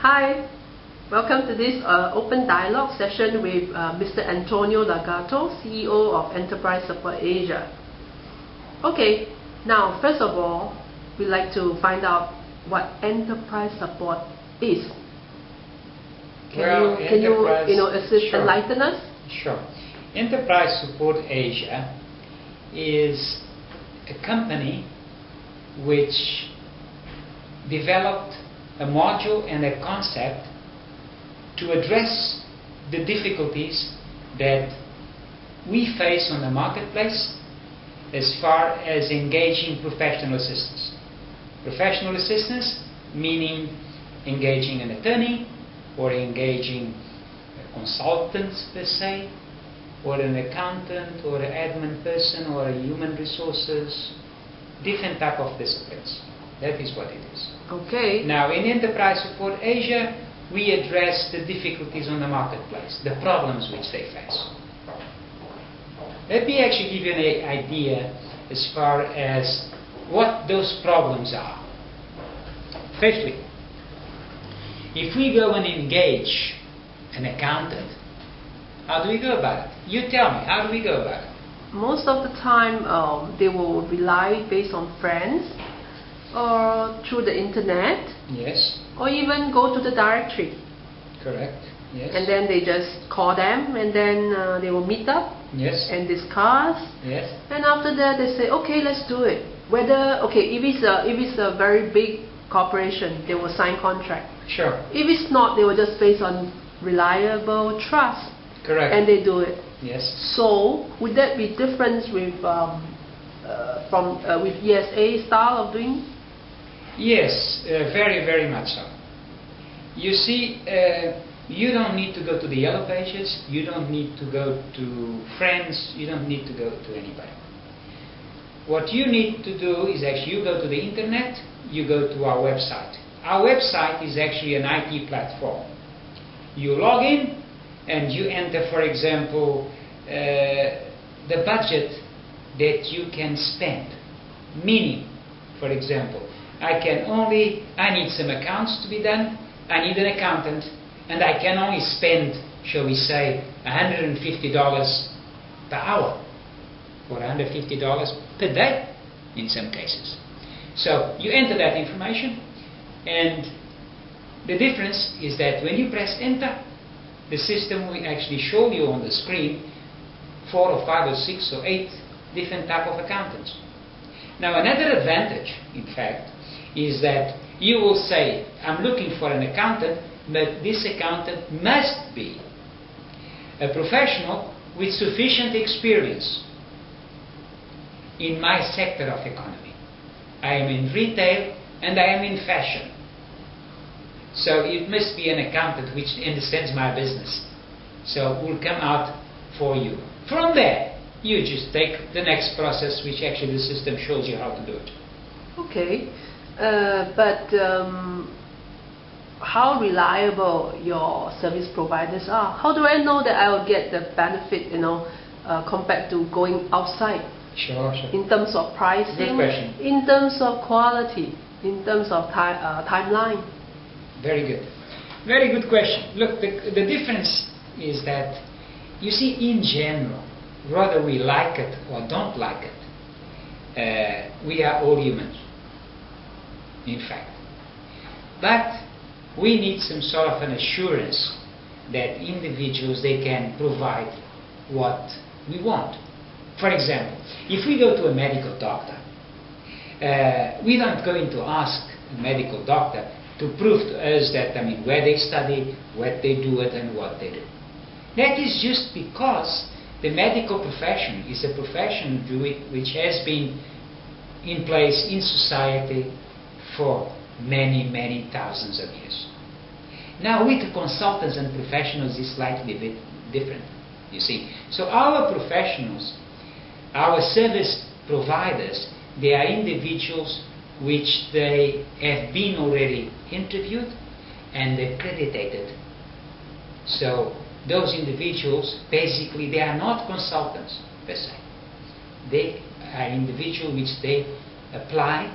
Hi, welcome to this open dialogue session with Mr. Antonio Lagarto, CEO of Enterprise Support Asia. Okay, now first of all, we'd like to find out what enterprise support is. Can you Sure. enlighten us? Sure. Enterprise Support Asia is a company which developed a module and a concept to address the difficulties that we face on the marketplace as far as engaging professional assistance. Professional assistance meaning engaging an attorney or engaging consultants per se, or an accountant or an admin person or a human resources, different type of disciplines. That is what it is. Okay. Now in Enterprise Support Asia we address the difficulties on the marketplace, the problems which they face. Let me actually give you an idea as far as what those problems are. Firstly, if we go and engage an accountant, how do we go about it? You tell me, how do we go about it? Most of the time they will rely based on friends or through the internet. Yes. Or even go to the directory. Correct. Yes. And then they just call them and then they will meet up. Yes. And discuss. Yes. And after that they say, okay, let's do it. Whether, okay, if it's a very big corporation, they will sign contract. Sure. If it's not, they will just based on reliable trust. Correct. And they do it. Yes. So would that be different with with ESA style of doing? Yes, very, very much so. You see, you don't need to go to the yellow pages, you don't need to go to friends, you don't need to go to anybody. What you need to do is actually you go to the internet, you go to our website. Our website is actually an IT platform. You log in and you enter, for example, the budget that you can spend. Meaning, for example, I need some accounts to be done, I need an accountant, and I can only spend, shall we say, $150 per hour, or $150 per day in some cases. So you enter that information, and the difference is that when you press enter, the system will actually show you on the screen 4 or 5 or 6 or 8 different type of accountants. Now another advantage, in fact, is that you will say, I'm looking for an accountant, but this accountant must be a professional with sufficient experience in my sector of economy. I am in retail and I am in fashion. So it must be an accountant which understands my business. So it will come out for you. From there, you just take the next process, which actually the system shows you how to do it. Okay, but how reliable your service providers are? How do I know that I will get the benefit, compared to going outside? Sure. In terms of pricing, good question. In terms of quality, in terms of timeline. Very good. Very good question. Look, the difference is that, you see, in general, whether we like it or don't like it, we are all humans, in fact. But we need some sort of an assurance that individuals, they can provide what we want. For example, if we go to a medical doctor, we're not going to ask a medical doctor to prove to us that, where they study, what they do it, and what they do. That is just because the medical profession is a profession which has been in place in society for many, many thousands of years. Now with the consultants and professionals is slightly bit different, you see. So our professionals, our service providers, they are individuals which they have been already interviewed and accredited. So those individuals, basically, they are not consultants per se. They are individuals which they applied